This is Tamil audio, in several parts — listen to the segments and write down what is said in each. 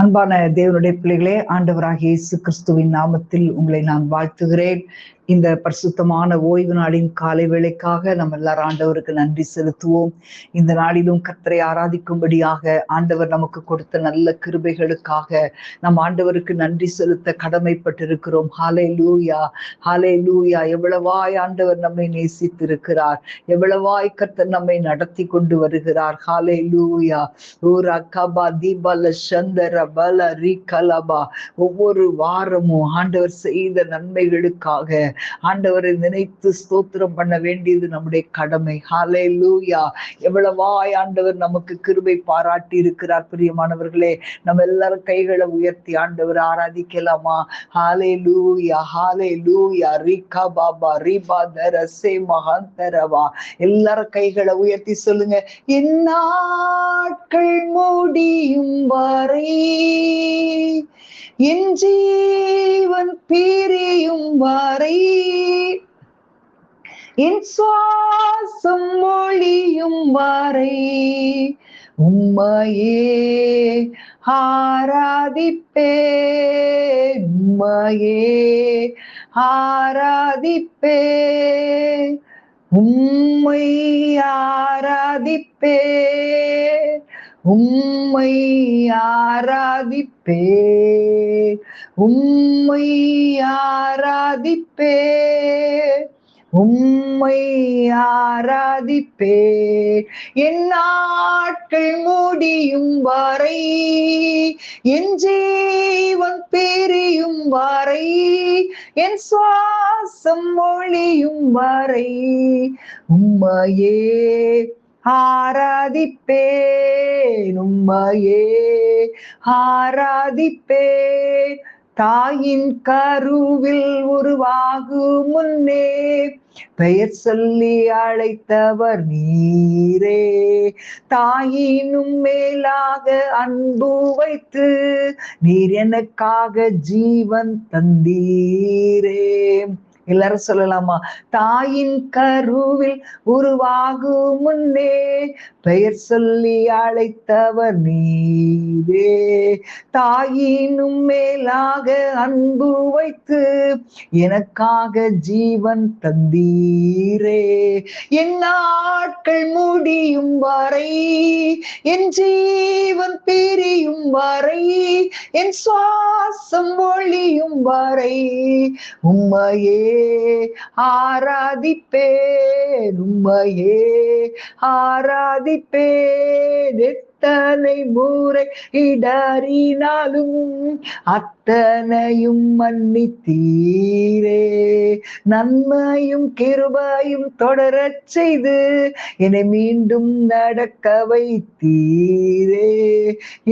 அன்பான தேவனுடைய பிள்ளைகளே, ஆண்டவராகிய இயேசு கிறிஸ்துவின் நாமத்தில் உங்களை நான் வாழ்த்துகிறேன். இந்த பரிசுத்தமான ஓய்வு நாளின் காலை வேளைக்காக நம்ம எல்லாரும் ஆண்டவருக்கு நன்றி செலுத்துவோம். இந்த நாளிலும் கர்த்தரை ஆராதிக்கும்படியாக ஆண்டவர் நமக்கு கொடுத்த நல்ல கிருபைகளுக்காக நம் ஆண்டவருக்கு நன்றி செலுத்த கடமைப்பட்டிருக்கிறோம். ஹல்லேலூயா, ஹல்லேலூயா. எவ்வளவாய் ஆண்டவர் நம்மை நேசித்திருக்கிறார், எவ்வளவாய் கர்த்தர் நம்மை நடத்தி கொண்டு வருகிறார். ஹல்லேலூயா. ஊரா கபா தீபல சந்தர பல ரீகலபா. ஒவ்வொரு வாரமும் ஆண்டவர் செய்த நன்மைகளுக்காக ஆண்டவரை நினைத்து ஸ்தோத்திரம் பண்ண வேண்டியது நம்முடைய கடமை. ஹல்லேலூயா. எவ்வளவாய் ஆண்டவர் நமக்கு கிருபை பாராட்டி இருக்கிறார். பிரியமானவர்களே, நம்ம எல்லாரும் கைகளை உயர்த்தி ஆண்டவர் ஆராதிக்கலாமா? ஹல்லேலூயா, ஹல்லேலூயா. ரீகா பாபா ரீபா தரசே மகாந்தரவா. எல்லாரும் கைகளை உயர்த்தி சொல்லுங்க. இந்நாட்கள் முடியும் வரை, என் ஜீவன் பிரியும் வரை, என் சுவாசம் ஒழியும் வரை உம்மையே ஆராதிப்பேன், உம்மையே ஆராதிப்பேன், உம்மை ஆராதிப்பேன், உம்மை ஆராதிப்பேன், உம்மை ஆராதிப்பேன், உம்மை ஆராதிப்பேன். என் நாட்கள் முடியும் வரை, என் ஜீவன் பிரியும் வரை, என் சுவாசம் ஒழியும் வரை உம்மையே ஆராதிப்பேன், உம்மையே ஆராதிப்பேன். தாயின் கருவில் உருவாகும் முன்னே பெயர் சொல்லி அழைத்தவர் நீரே. தாயினும் மேலாக அன்பு வைத்து நீர் எனக்காக ஜீவன் தந்தீரே. எல்லாரும் சொல்லலாமா? தாயின் கருவில் உருவாகும் முன்னே பெயர் சொல்லி அழைத்தவர் நீரே. தாயினும் மேலாக அன்பு வைத்து எனக்காக ஜீவன் தந்தீரே. என் நாட்கள் முடியும் வரை, என் ஜீவன் பிரியும் வரை, என் சுவாசம் ஒழியும் வரை உம்மையே ஆராதிப்பேன், உம்மையே ஆராதிப்பேன். எத்தனை முறை இடறினாலும் அத்தனையும் மன்னித்தீரே. நன்மையும் கிருபையும் தொடரச் செய்து என்னை மீண்டும் நடக்க வைத்தீரே.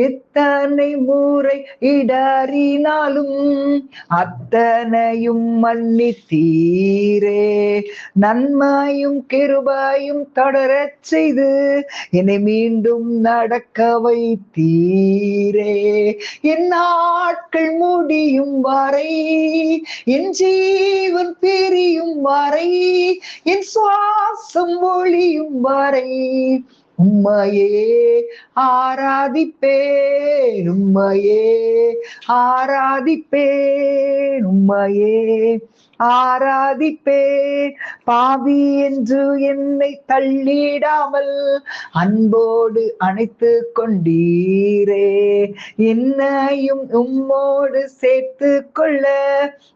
எத்தனை முறை இடறினாலும் அத்தனையும் மன்னித்தீரே. நன்மையும் கிருபையும் தொடரச் செய்து என்னை மீண்டும் நடக்க வைத்தீரே. என் நாட்கள் முடியும் வரை, என் ஜீவன் பிரியும் வரை, என் சுவாசம் ஒழியும் வரை உம்மையே ஆராதிப்பேன், உம்மையே ஆராதிப்பேன், உம்மையே ஆராதிப்பேன். பாவி என்று என்னை தள்ளிடாமல் அன்போடு அணைத்து கொண்டீரே. என்னையும் உம்மோடு சேர்த்து கொள்ள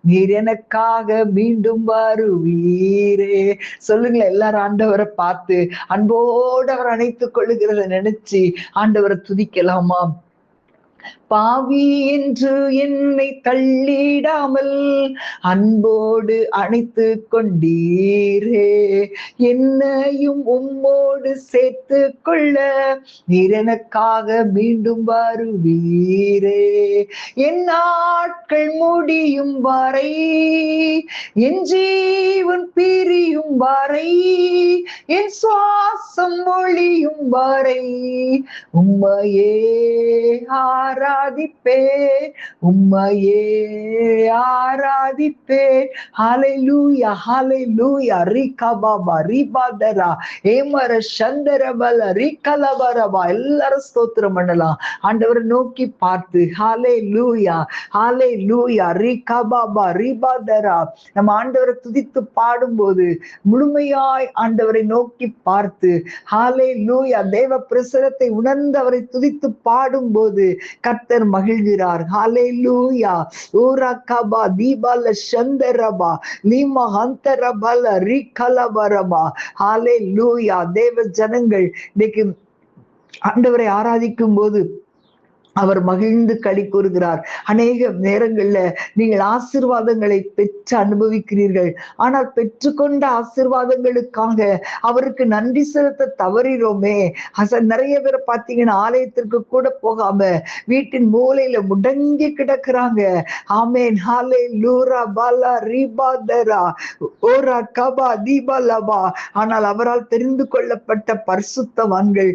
நீர் எனக்காக மீண்டும் வருவீரே. சொல்லுங்களேன் எல்லாரும் ஆண்டவரை பார்த்து அன்போடு அவர் அணைத்துக் கொள்ளுகிறத நினைச்சு ஆண்டவரை துதிக்கலாமா? பாவி என்று என்னை தள்ளிடாமல் அன்போடு அணைத்து கொண்டீரே. என்னையும் உம்மோடு சேர்த்து கொள்ள நீர் எனக்காக மீண்டும் வருவீரே. என் நாட்கள் முடியும் வரை, என் ஜீவன் பிரியும் வரை, என் சுவாசம் ஒழியும் வரை உம்மையே ஆராதிப்பேன், உம்மையே ஆராதிப்பேன். ஹalleluya ஹalleluya. ரிகபாபா ரிபாதரா ஏமர சந்தரபல ரிகலபரபா. எல்லாரும் ஸ்தோத்திரம் பண்ணலாம். ஆண்டவரை நோக்கி பார்த்து ஹalleluya ஹalleluya. ரிகபாபா ரிபாதரா. நம்ம ஆண்டவரை துதித்து பாடும்போது முழுமையாய் ஆண்டவரை நோக்கி பார்த்து ஹalleluya தேவ பிரசன்னத்தை உணர்ந்து அவரை துதித்து பாடும்போது கர்த்தர் மகிழ்கிறார். ஹalleluya. ஊரகபா தீபால சந்தரபா லீமா ஹந்தரபல ரிகலபரபா. ஹalleluya. தேவ ஜனங்கள் இன்னைக்கு ஆண்டவரை ஆராதிக்கும் போது அவர் மகிழ்ந்து களி கூறுகிறார். அநேக நேரங்கள்ல நீங்கள் ஆசீர்வாதங்களை பெற்று அனுபவிக்கிறீர்கள். ஆனால் பெற்றுக்கொண்ட ஆசீர்வாதங்களுக்காக அவருக்கு நன்றி செலுத்த தவறிறோமே. நிறைய பேரை பார்த்தீங்கன்னா ஆலயத்திற்கு கூட போகாம வீட்டின் மூலையில முடங்கி கிடக்குறாங்க. ஆமேன் ஹalleluya பாலா ரிபாதரா ஓரா கபா தீபலபா. ஆனால் அவரால் தெரிந்து கொள்ளப்பட்ட பரிசுத்தவான்கள்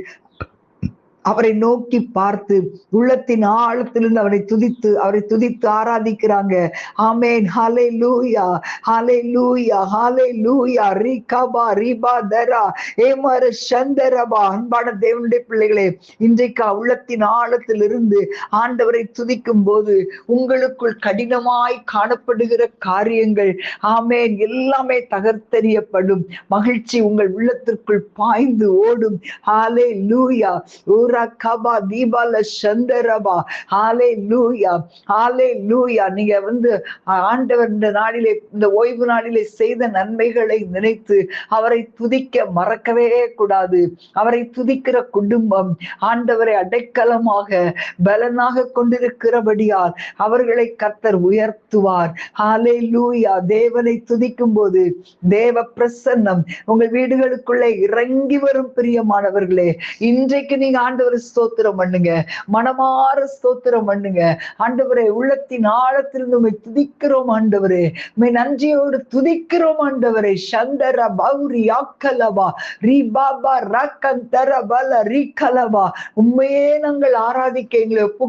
அவரை நோக்கி பார்த்து உள்ளத்தின் ஆழத்திலிருந்து அவரை துதித்து ஆராதிக்கிறாங்க. ஆமேன் ஹalleluya ஹalleluya ஹalleluya. ரிகபா ரிபாதரா ஏமர சந்தரபா. அன்பான தேவனுடைய பிள்ளைகளே, இன்றைக்கு உள்ளத்தின் ஆழத்திலிருந்து ஆண்டவரை துதிக்கும் போது உங்களுக்குள் கடினமாய் காணப்படுகிற காரியங்கள் ஆமேன் எல்லாமே தகர்த்தெறியப்படும். மகிழ்ச்சி உங்கள் உள்ளத்திற்குள் பாய்ந்து ஓடும். ஹalleluya. கபா தீபால சந்தரபா. ஹalleluya ஹalleluya. நீங்க ஆண்டவர் இந்த நாளிலே, இந்த ஓய்வு நாளிலே செய்த நன்மைகளை நினைத்து அவரை துதிக்க மறக்கவே கூடாது. அவரை துதிக்கிற குடும்பம் ஆண்டவரை அடைக்கலமாக பலனாக கொண்டிருக்கிறபடியால் அவர்களை கர்த்தர் உயர்த்துவார். ஹalleluya. தேவனை துதிக்கும் போது தேவ பிரசன்னம் உங்கள் வீடுகளுக்குள்ளே இறங்கி வரும். பிரியமானவர்களே, இன்றைக்கு நீங்க ஆண்டவரை ஸ்தோத்திரம் பண்ணுங்க, மனமாற ஸ்தோத்திரம் பண்ணுங்க. ஆண்டவரே, உள்ளத்தின் ஆழத்தில் உம்மை துதிக்கிறோம் ஆண்டவரே, உம்மை நன்றியோடு துதிக்கிறோம் ஆண்டவரே. சந்தர பௌரி ஆக்கலபா ரிபாபா ரக்கந்தர பல ரிகலபா. உண்மையே நாங்கள் ஆராதிக்க எங்களை ஒப்பு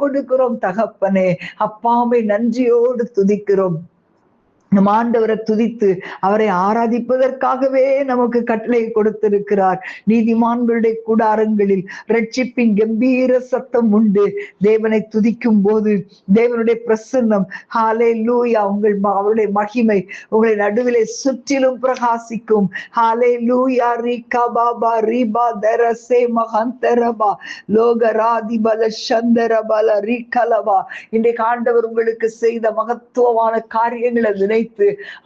கொடுக்கிறோம் தகப்பனே. அப்பாவை நன்றியோடு துதிக்கிறோம். நம் ஆண்டவரை துதித்து அவரை ஆராதிப்பதற்காகவே நமக்கு கட்டளை கொடுத்திருக்கிறார். நீதிமான்களுடைய கூடாரங்களில் ரட்சிப்பின் கம்பீர சத்தம் உண்டு. தேவனை துதிக்கும் போது தேவனுடைய பிரசன்னம் ஹalleluya அவருடைய மகிமை உங்களை நடுவிலே சுற்றிலும் பிரகாசிக்கும். ஹalleluya. ரிகபாபா ரிபாதர சேமஹந்தரபா லோகராதிபல சந்தரபல ரிகலபா. இன்றைக்கு ஆண்டவர் உங்களுக்கு செய்த மகத்துவமான காரியங்களை நினைத்து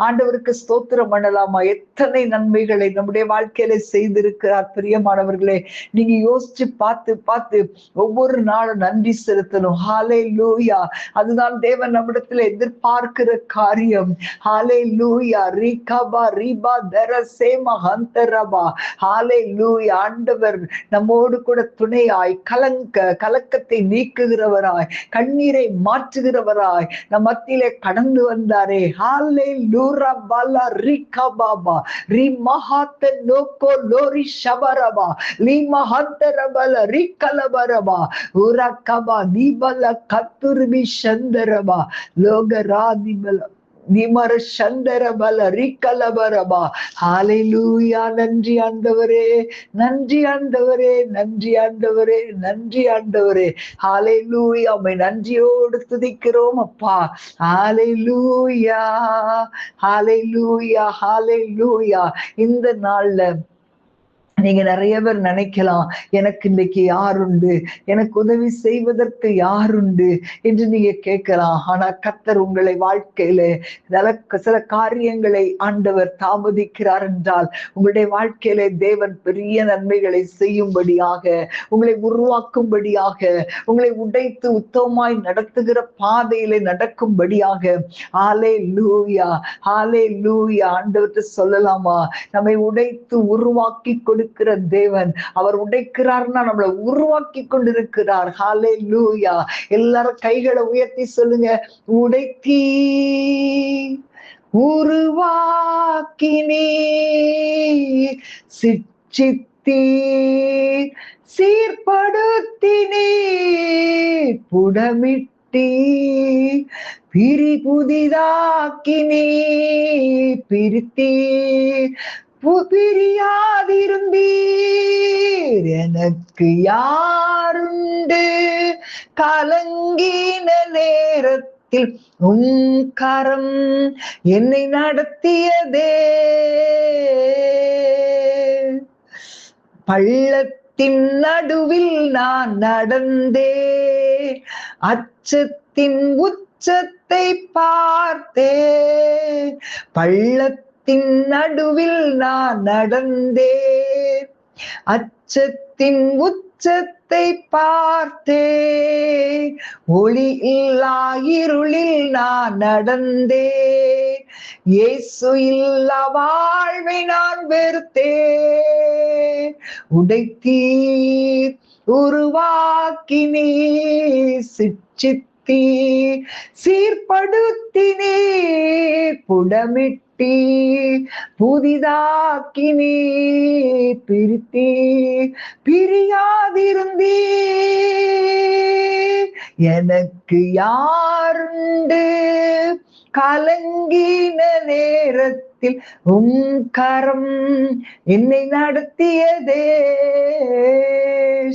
ஆண்டவருக்கு ஸ்தோத்திரம் பண்ணலாமா? எத்தனை நன்மைகளை நம்முடைய வாழ்க்கையில செய்திருக்கிறார். பிரியமானவர்களே, நீங்க யோசிச்சு பார்த்து ஒவ்வொரு நாளும் நன்றி செலுத்தணும். ஹalleluya. அதுதான் தேவன் நம்மிடத்துல எதிர்பார்க்கிற காரியம். ஹalleluya. ரிகபா ரிபா தரசேம ஹந்தரபா. ஹalleluya. ஆண்டவர் நம்மோடு கூட துணையாய் கலக்கத்தை நீக்குகிறவராய் கண்ணீரை மாற்றுகிறவராய் நம் மத்தியிலே கடந்து வந்தாரே. ஹalleluya bala rikababa rimahate noko lori shabaraba limahantarabala rikalabaraba urakaba dibala katurbi shandaraba logaradibala நிமர சந்தரபல ரிகலபரபா. ஹalleluya. நன்றி ஆண்டவரே, நன்றி ஆண்டவரே, நன்றி ஆண்டவரே, நன்றி ஆண்டவரே. ஹalleluya. உம்மை நன்றியோடு துதிக்கிறோம் அப்பா. ஹalleluya ஹalleluya ஹalleluya. இந்த நாள்ல நீங்க நிறைய பேர் நினைக்கலாம், எனக்கு இன்னைக்கு யாருண்டு, எனக்கு உதவி செய்வதற்கு யாருண்டு என்று நீங்க கேட்கலாம். ஆனா கர்த்தர் உங்களை வாழ்க்கையில சில காரியங்களை ஆண்டவர் தாமதிக்கிறார் என்றால் உங்களுடைய வாழ்க்கையில தேவன் பெரிய நன்மைகளை செய்யும்படியாக, உங்களை உருவாக்கும்படியாக, உங்களை உடைத்து உத்தமமாய் நடத்துகிற பாதையில நடக்கும்படியாக ஹalleluya ஹalleluya. ஆண்டவர்கிட்ட சொல்லலாமா, நம்மை உடைத்து உருவாக்கி கொடுக்கிற தேவன். அவர் உடைக்கிறார்னா நம்மளை உருவாக்கி கொண்டிருக்கிறார். ஹalleluya. எல்லாரும் கைகளை உயர்த்தி சொல்லுங்க, உடைத்தீ உருவாக்கினீ சிற்றித்தீ சீர்படுத்தினீர், புடமிட்டீர், புதிதாக்கினீர், பிரித்தீர், பிரியாதிருந்தீர். எனக்கு யாருண்டு? கலங்கின நேரத்தில் கரம் என்னை நடத்தியதே. பள்ளத்தின் நடுவில் நான் நடந்தே, அச்சத்தின் உச்சத்தை பார்த்தே. பள்ளத்தின் நடுவில் நான் நடந்தே, அச்சத்தின் உச்சத்தை பார்த்தே. ஒளி இல்லா இருளில் நான் நடந்தே, இயேசு இல்லா வாழ்வை நான் வெறுத்தே. உடைத்தீர், உருவாக்கினீர், சிற்றித்தீர், சீர்படுத்தினீர், புடமிட்டீர், புதிதாக்கினீர், பிரித்தீர், பிரியாதிருந்தீர். எனக்கு யாருண்டு? கலங்கின நேரத்தில் கரம் என்னை நடத்தியதே.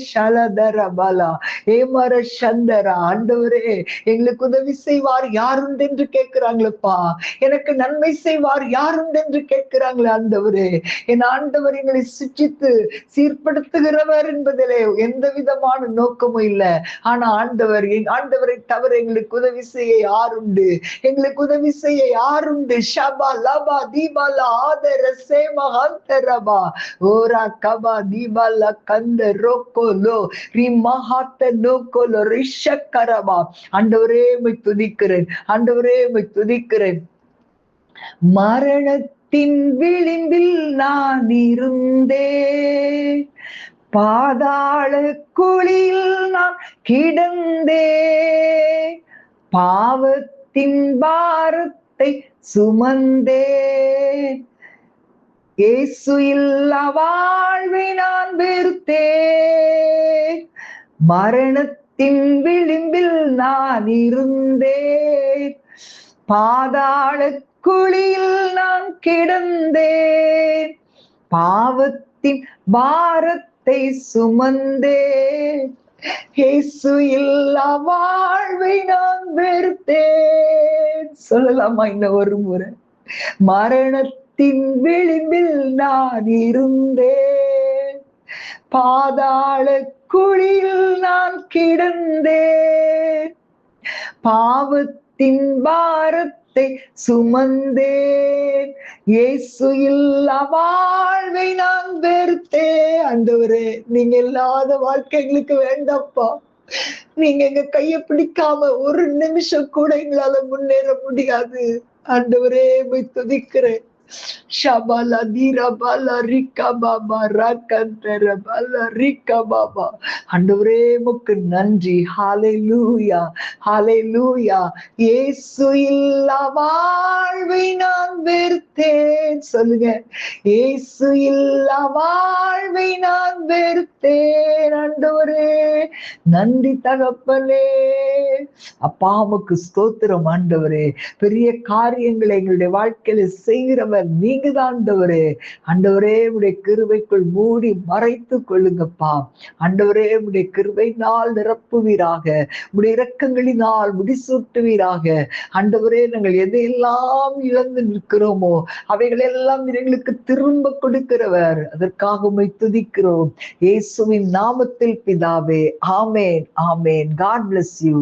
ஷலதரபலா ஏமர சந்தரா. ஆண்டவரே, எங்களுக்கு உதவி செய்வார் யாருண்டு என்று கேட்கிறாங்களப்பா. எனக்கு நன்மை செய்வார் யாருண்டு என்று கேட்கிறாங்களே ஆண்டவரே. என் ஆண்டவர் எங்களை சிற்றித்து சீர்படுத்துகிறவர் என்பதிலே எந்த விதமான நோக்கமும் இல்லை. ஆனா ஆண்டவரை தவிர எங்களுக்கு உதவி செய்ய யாருண்டு? எங்களுக்கு உதவி செய்ய யாருண்டு? ஷபா லபா தீபாலா ஆதர சேமா ஹந்தரபா ஓரா கபா தீபாலா கந்த ரோக்கோலோ ரிமஹாத்த நோக்கோலோ ரிஷக்கரபா. ஆண்டவரே உம்மை துதிக்கிறேன், ஆண்டவரே உம்மை துதிக்கிறேன். மரணத்தின் விளிம்பில் நான் இருந்தே, பாதாள குழியில் நான் கிடந்தே. பாவத்தின் பாரத்தை சுமந்தே, இயேசு இல்லா வாழ்வை நான் வெறுத்தே. மரணத்தின் விளிம்பில் நான் இருந்தேன், பாதாள குழியில் நான் கிடந்தேன். பாவத்தின் பாரத்தை சுமந்தேன், இயேசு இல்லா வாழ்வை நான் வெறுத்தேன். சொல்லலாமா இன்னும் ஒரு முறை? மரணத்தின் விளிம்பில் நான் இருந்தேன், பாதாள குழியில் நான் கிடந்தேன். பாவத்தின் பாரத்தை சுமந்தேன், இயேசு இல்லா வாழ்வை நான் வெறுத்தேன். ஆண்டவரே, நீங்க இல்லாத வாழ்க்கை எங்களுக்கு வேண்டாப்பா. நீங்க எங்க கையை பிடிக்காம ஒரு நிமிஷம் கூட எங்களால முன்னேற முடியாது. ஆண்டவரே, போய் துதிக்கிறேன். ஷபாலா தீரபாலா ரிக்கா பாபா ராக்கந்தர பாலா ரிக்கா பாபா. ஆண்டவரே உமக்கு நன்றி. ஹல்லேலூயா, ஹல்லேலூயா. இயேசு இல்லா வாழ்வை நான் வெறுத்தேன். சொல்லுங்க, இயேசு இல்லா வாழ்வை நான் வெறுத்தேன். ஆண்டவரே நன்றி தகப்பனே. அப்பா உமக்கு ஸ்தோத்திரம் ஆண்டவரே. பெரிய காரியங்களை எங்களுடைய வாழ்க்கையில செய்கிறவர் நீங்க தான் ஆண்டவரே. ஆண்டவரே உடைய கிருபைக்குள் மூடி மறைத்து கொள்ளுங்கப்பா. ஆண்டவரே உடைய கிருபையினால் நிரப்புவீராக, உடைய இரக்கங்களினால் முடிசூட்டுவீராக. ஆண்டவரே, நாங்கள் எதையெல்லாம் இழந்து நிற்கிறோமோ அவைகளெல்லாம் எங்களுக்கு திரும்ப கொடுக்கிறவர். அதற்காக உம்மை துதிக்கிறோம். இயேசுவின் நாமத்தில் பிதாவே, ஆமேன், ஆமேன். God bless you.